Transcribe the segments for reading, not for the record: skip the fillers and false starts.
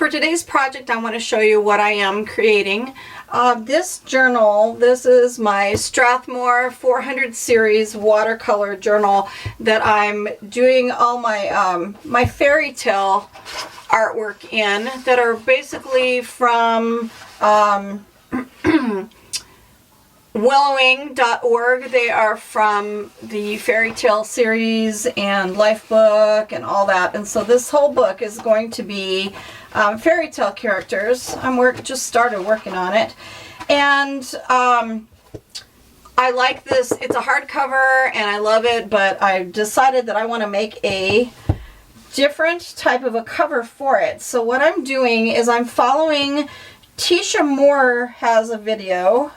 for today's project, I want to show you what I am creating. This journal, this is my Strathmore 400 series watercolor journal that I'm doing all my my fairy tale artwork in, that are basically from willowing.org. They are from the fairy tale series and life book and all that. And so this whole book is going to be fairy tale characters. Just started working on it. And I like this. It's a hardcover and I love it, but I decided that I want to make a different type of a cover for it. So what I'm doing is I'm following Teesha Moore has a video.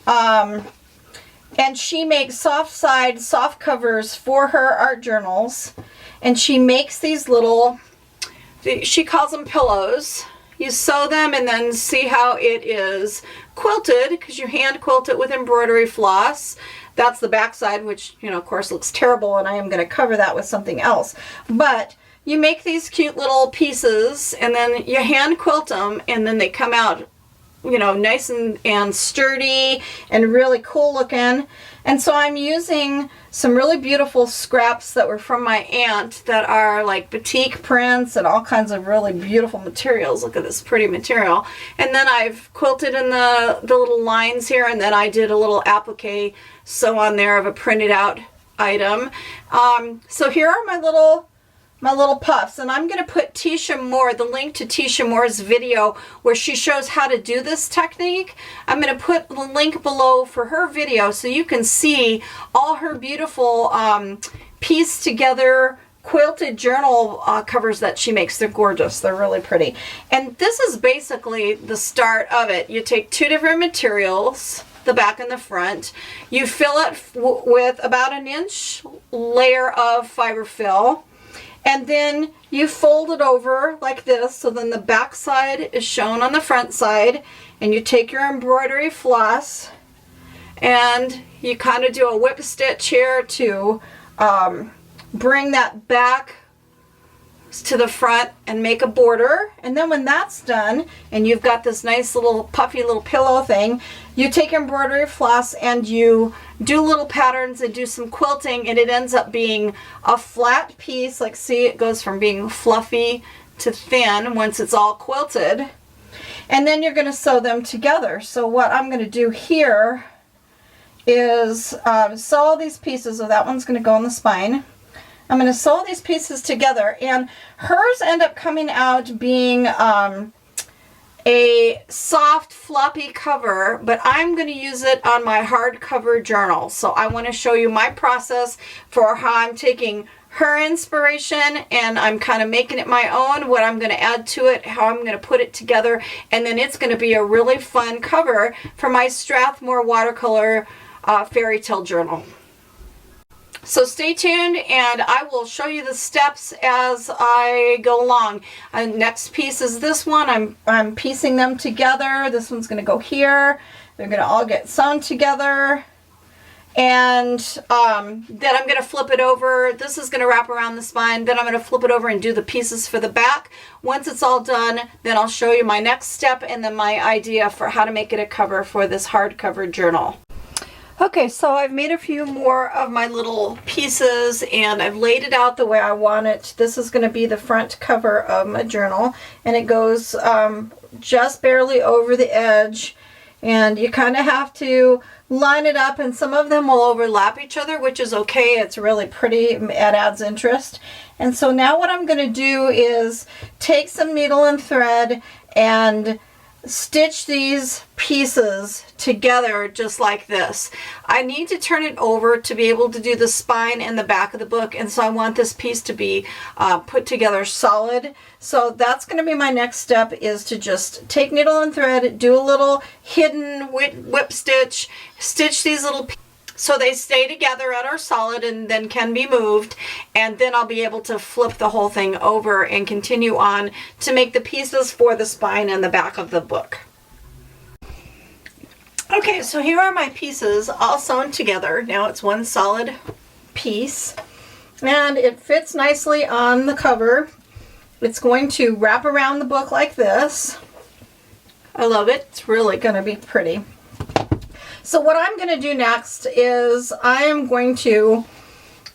And she makes soft covers for her art journals, and she makes these little, she calls them pillows. You sew them and then see how it is quilted, because you hand quilt it with embroidery floss. That's the back side, which, you know, of course looks terrible, and I am going to cover that with something else. But you make these cute little pieces and then you hand quilt them, and then they come out, you know, nice and sturdy and really cool looking. And so I'm using some really beautiful scraps that were from my aunt that are like batik prints and all kinds of really beautiful materials. Look at this pretty material. And then I've quilted in the little lines here, and then I did a little applique sew on there of a printed out item. So here are my little puffs, and I'm going to put Teesha Moore, the link to Teesha Moore's video where she shows how to do this technique. I'm going to put the link below for her video so you can see all her beautiful pieced together quilted journal covers that she makes. They're gorgeous. They're really pretty. And this is basically the start of it. You take two different materials, the back and the front. You fill it with about an inch layer of fiber fill. And then you fold it over like this, so then the back side is shown on the front side, and you take your embroidery floss and you kind of do a whip stitch here to bring that back to the front and make a border. And then when that's done and you've got this nice little puffy little pillow thing, you take embroidery floss and you do little patterns and do some quilting, and it ends up being a flat piece. Like, see, it goes from being fluffy to thin once it's all quilted. And then you're going to sew them together. So what I'm going to do here is sew all these pieces. So that one's going to go on the spine. I'm going to sew these pieces together, and hers end up coming out being a soft floppy cover, but I'm going to use it on my hardcover journal. So I want to show you my process for how I'm taking her inspiration and I'm kind of making it my own, what I'm going to add to it, how I'm going to put it together, and then it's going to be a really fun cover for my Strathmore watercolor fairy tale journal. So stay tuned and I will show you the steps as I go along. Next piece is this one. I'm piecing them together. This one's going to go here. They're going to all get sewn together. And then I'm going to flip it over. This is going to wrap around the spine. Then I'm going to flip it over and do the pieces for the back. Once it's all done, then I'll show you my next step and then my idea for how to make it a cover for this hardcover journal. Okay, so I've made a few more of my little pieces and I've laid it out the way I want it. This is going to be the front cover of my journal, and it goes just barely over the edge, and you kind of have to line it up, and some of them will overlap each other, which is okay. It's really pretty. It adds interest. And so now what I'm going to do is take some needle and thread and stitch these pieces together just like this. I need to turn it over to be able to do the spine and the back of the book, and so I want this piece to be put together solid. So that's going to be my next step, is to just take needle and thread, do a little hidden whip stitch, stitch these little pieces so they stay together and are solid and then can be moved, and then I'll be able to flip the whole thing over and continue on to make the pieces for the spine and the back of the book. Okay, so here are my pieces all sewn together. Now it's one solid piece and it fits nicely on the cover. It's going to wrap around the book like this. I love it. It's really going to be pretty. So what I'm going to do next is I am going to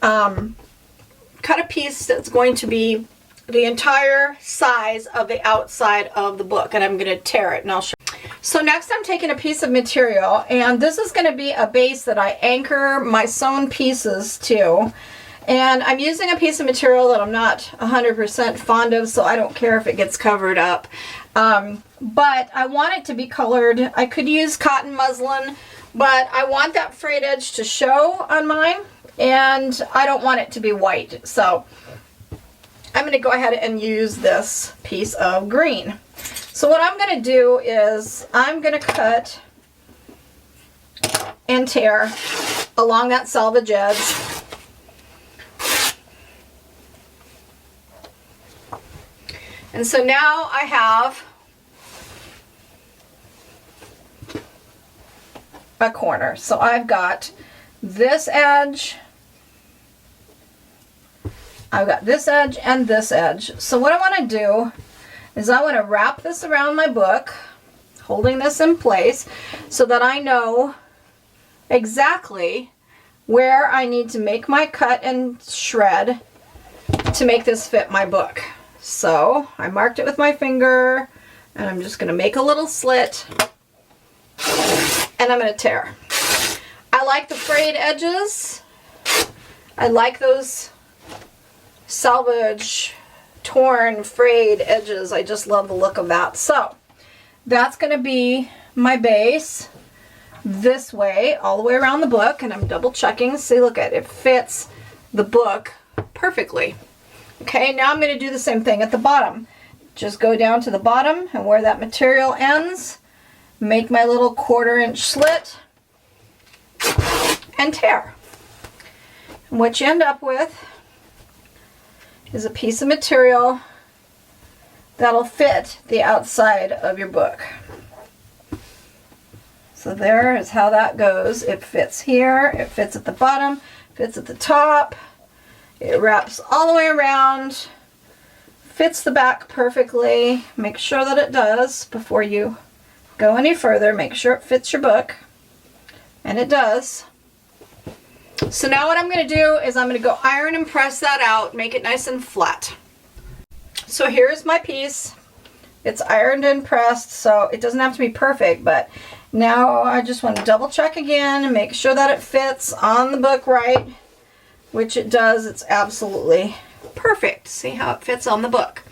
cut a piece that's going to be the entire size of the outside of the book, and I'm going to tear it, and I'll show you. So next I'm taking a piece of material, and this is going to be a base that I anchor my sewn pieces to. And I'm using a piece of material that I'm not 100% fond of, so I don't care if it gets covered up. But I want it to be colored. I could use cotton muslin, but I want that frayed edge to show on mine, and I don't want it to be white. So I'm going to go ahead and use this piece of green. So what I'm going to do is I'm going to cut and tear along that selvage edge. And so now I have a corner. So I've got this edge, I've got this edge and this edge. So what I want to do is I want to wrap this around my book, holding this in place so that I know exactly where I need to make my cut and shred to make this fit my book. So I marked it with my finger, and I'm just going to make a little slit, and I'm going to tear. I like the frayed edges. I like those selvage, torn, frayed edges. I just love the look of that. So that's going to be my base this way, all the way around the book, and I'm double checking. See, look at it, it fits the book perfectly. Okay, now I'm going to do the same thing at the bottom. Just go down to the bottom and where that material ends, make my little 1/4 inch slit and tear. And what you end up with is a piece of material that'll fit the outside of your book. So there is how that goes. It fits here, it fits at the bottom, fits at the top. It wraps all the way around, fits the back perfectly. Make sure that it does before you go any further. Make sure it fits your book, and it does. So now what I'm going to do is I'm going to go iron and press that out, make it nice and flat. So here's my piece. It's ironed and pressed, so it doesn't have to be perfect, but now I just want to double check again and make sure that it fits on the book right. Which it does. It's absolutely perfect. See how it fits on the book.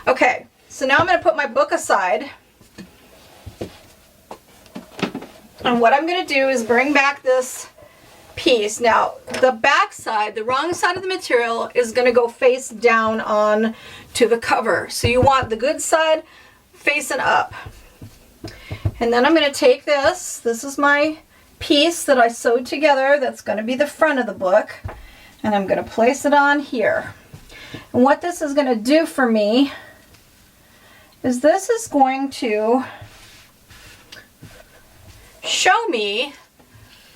Okay, so now I'm going to put my book aside. And what I'm going to do is bring back this piece. Now, the back side, the wrong side of the material, is going to go face down on to the cover. So you want the good side facing up. And then I'm going to take this. This is my piece that I sewed together. That's going to be the front of the book. And I'm going to place it on here. And what this is going to do for me is this is going to show me,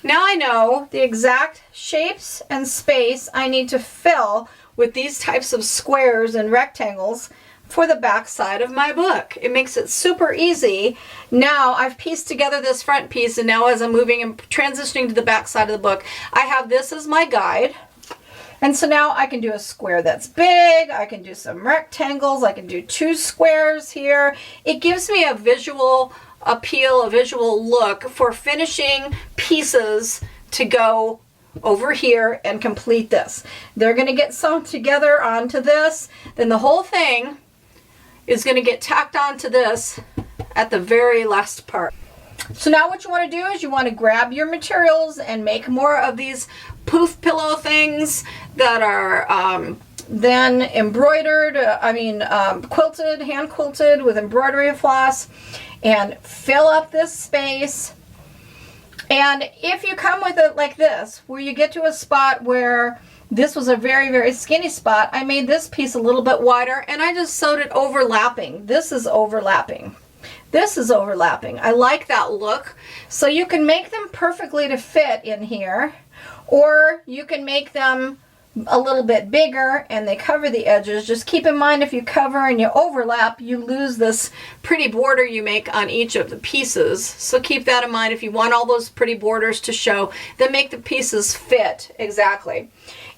now I know the exact shapes and space I need to fill with these types of squares and rectangles for the back side of my book. It makes it super easy. Now I've pieced together this front piece, and now as I'm moving and transitioning to the back side of the book, I have this as my guide. And so now I can do a square that's big, I can do some rectangles, I can do 2 squares here. It gives me a visual appeal, a visual look for finishing pieces to go over here and complete this. They're going to get sewn together onto this, then the whole thing is going to get tacked onto this at the very last part. So now what you want to do is you want to grab your materials and make more of these poof pillow things that are then embroidered, quilted, hand quilted with embroidery floss, and fill up this space. And if you come with it like this, where you get to a spot where this was a very, very skinny spot, I made this piece a little bit wider and I just sewed it overlapping. This is overlapping. This is overlapping. I like that look. So you can make them perfectly to fit in here, or you can make them a little bit bigger and they cover the edges. Just keep in mind, if you cover and you overlap, you lose this pretty border you make on each of the pieces. So keep that in mind. If you want all those pretty borders to show, then make the pieces fit exactly.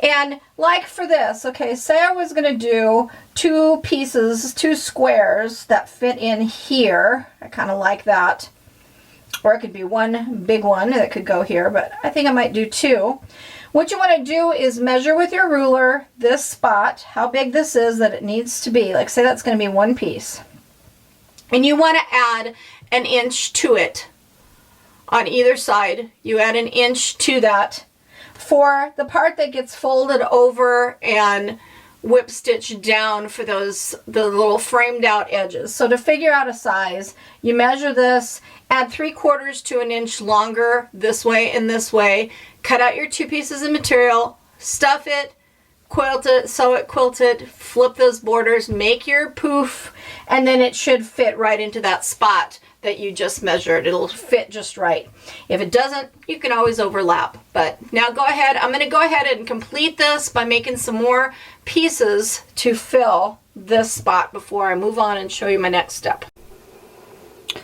And like for this, okay, say I was going to do 2 pieces, 2 squares that fit in here. I kind of like that. Or it could be one big one that could go here, but I think I might do 2. What you want to do is measure with your ruler this spot, how big this is that it needs to be. Like say that's going to be 1 piece. And you want to add an inch to it on either side. You add an inch to that. For the part that gets folded over and whip stitched down for the little framed out edges. So to figure out a size, you measure this, add 3/4 to an inch longer this way and this way, cut out your 2 pieces of material, stuff it, quilt it, sew it, quilt it, flip those borders, make your poof, and then it should fit right into that spot that you just measured. It'll fit just right. If it doesn't, you can always overlap. But now go ahead, I'm going to go ahead and complete this by making some more pieces to fill this spot before I move on and show you my next step.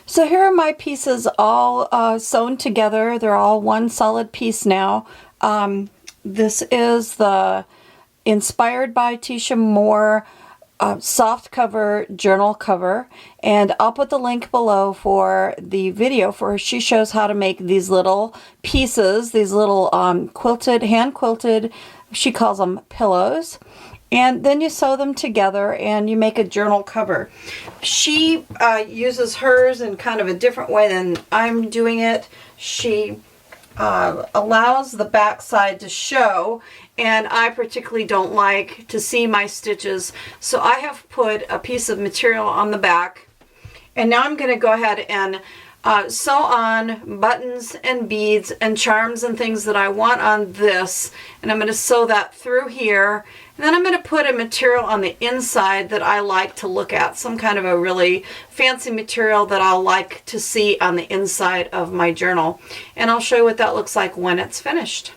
So here are my pieces all sewn together. They're all one solid piece now. This is the Inspired by Teesha Moore soft cover journal cover, and I'll put the link below for the video for she shows how to make these little pieces, these little quilted, hand quilted, she calls them pillows, and then you sew them together and you make a journal cover. She uses hers in kind of a different way than I'm doing it. She allows the back side to show, and I particularly don't like to see my stitches, so I have put a piece of material on the back, and now I'm going to go ahead and sew on buttons and beads and charms and things that I want on this, and I'm going to sew that through here, and then I'm going to put a material on the inside that I like to look at, some kind of a really fancy material that I'll like to see on the inside of my journal, and I'll show you what that looks like when it's finished.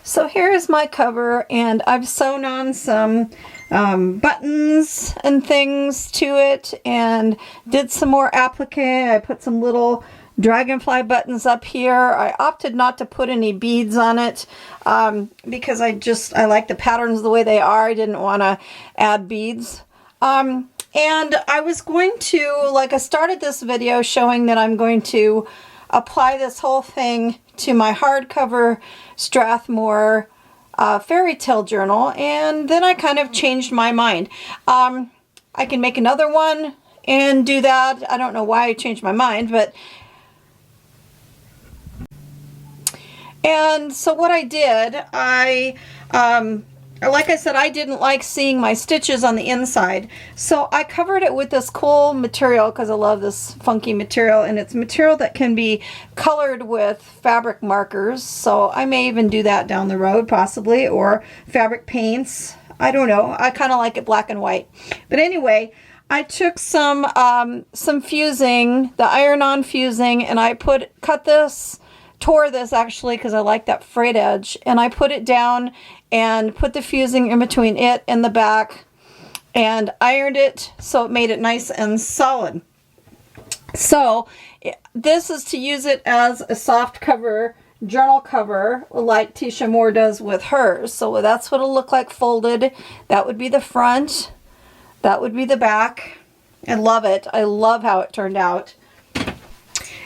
So here is my cover, and I've sewn on some buttons and things to it and did some more applique. I put some little dragonfly buttons up here. I opted not to put any beads on it because I like the patterns the way they are. I didn't want to add beads. And I was going to, like, I started this video showing that I'm going to apply this whole thing to my hardcover Strathmore fairy tale journal, and then I kind of changed my mind. I can make another one and do that. I don't know why I changed my mind, but and so what I did, like I said, I didn't like seeing my stitches on the inside, so I covered it with this cool material because I love this funky material, and it's material that can be colored with fabric markers, so I may even do that down the road possibly, or fabric paints. I don't know. I kind of like it black and white. But anyway, I took some fusing, the iron-on fusing, and I tore this actually because I like that frayed edge, and I put it down and put the fusing in between it and the back and ironed it so it made it nice and solid. So this is to use it as a soft cover journal cover like Teesha Moore does with hers. So that's what it'll look like folded. That would be the front. That would be the back. I love it. I love how it turned out.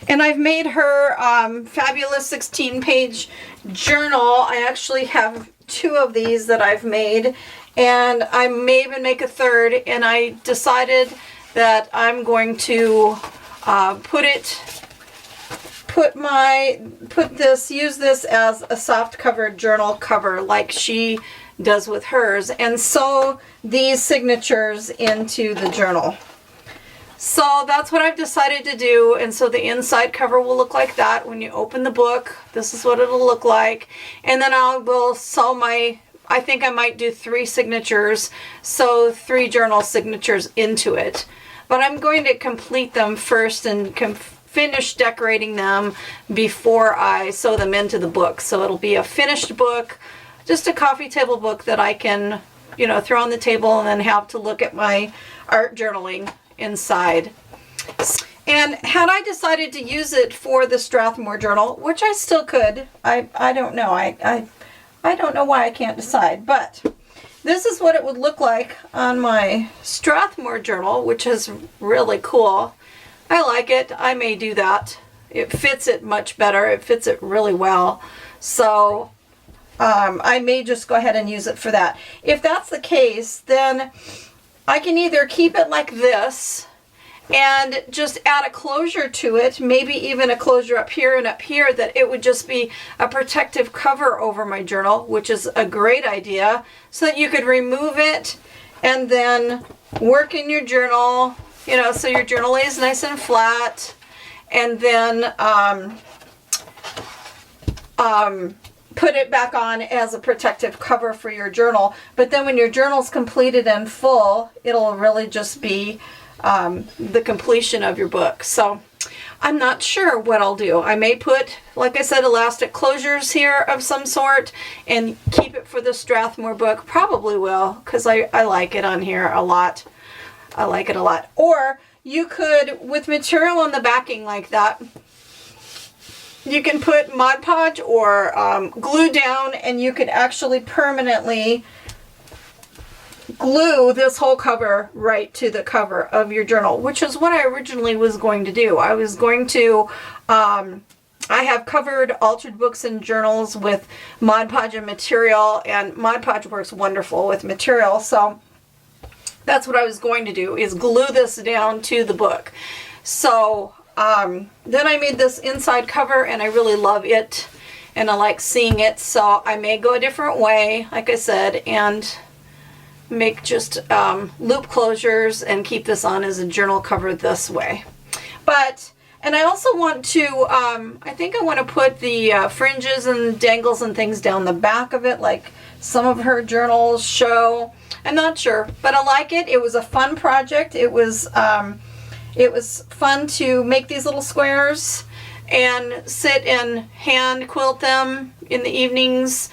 And I've made her fabulous 16-page journal. I actually have 2 of these that I've made, and I may even make a third, and I decided that I'm going to use this as a soft cover journal cover like she does with hers, and sew these signatures into the journal. So that's what I've decided to do, and so the inside cover will look like that when you open the book. This is what it'll look like, and then I will sew I think I might do 3 signatures, so 3 journal signatures into it. But I'm going to complete them first and finish decorating them before I sew them into the book. So it'll be a finished book just a coffee table book that I can, you know, throw on the table and then have to look at my art journaling inside. And had I decided to use it for the Strathmore journal, which I still could, I don't know. I don't know why I can't decide, but this is what it would look like on my Strathmore journal, which is really cool. I like it. I may do that. It fits it much better. It fits it really well. So I may just go ahead and use it for that. If that's the case, then I can either keep it like this and just add a closure to it, maybe even a closure up here and up here, that it would just be a protective cover over my journal, which is a great idea, so that you could remove it and then work in your journal, you know, so your journal lays nice and flat, and then put it back on as a protective cover for your journal. But then when your journal's completed and full, it'll really just be the completion of your book. So I'm not sure what I'll do. I may put, like I said, elastic closures here of some sort and keep it for the Strathmore book. Probably will, because I like it on here a lot. I like it a lot. Or you could, with material on the backing like that, you can put Mod Podge or glue down, and you could actually permanently glue this whole cover right to the cover of your journal, which is what I originally was going to do. I was going to, I have covered altered books and journals with Mod Podge and material, and Mod Podge works wonderful with material, so that's what I was going to do, is glue this down to the book. So then I made this inside cover, and I really love it, and I like seeing it, so I may go a different way, like I said, and make just loop closures and keep this on as a journal cover this way. But, and I also want to, I think I want to put the fringes and dangles and things down the back of it, like some of her journals show. I'm not sure, but I like it. It was a fun project. It was fun to make these little squares and sit and hand quilt them in the evenings.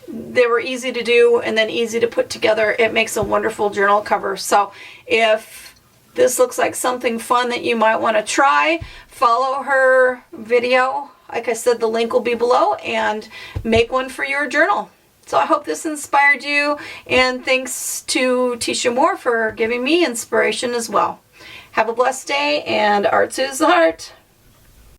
They were easy to do and then easy to put together. It makes a wonderful journal cover. So if this looks like something fun that you might want to try, follow her video. Like I said, the link will be below, and make one for your journal. So I hope this inspired you, and thanks to Teesha Moore for giving me inspiration as well. Have a blessed day, and art soothes the heart.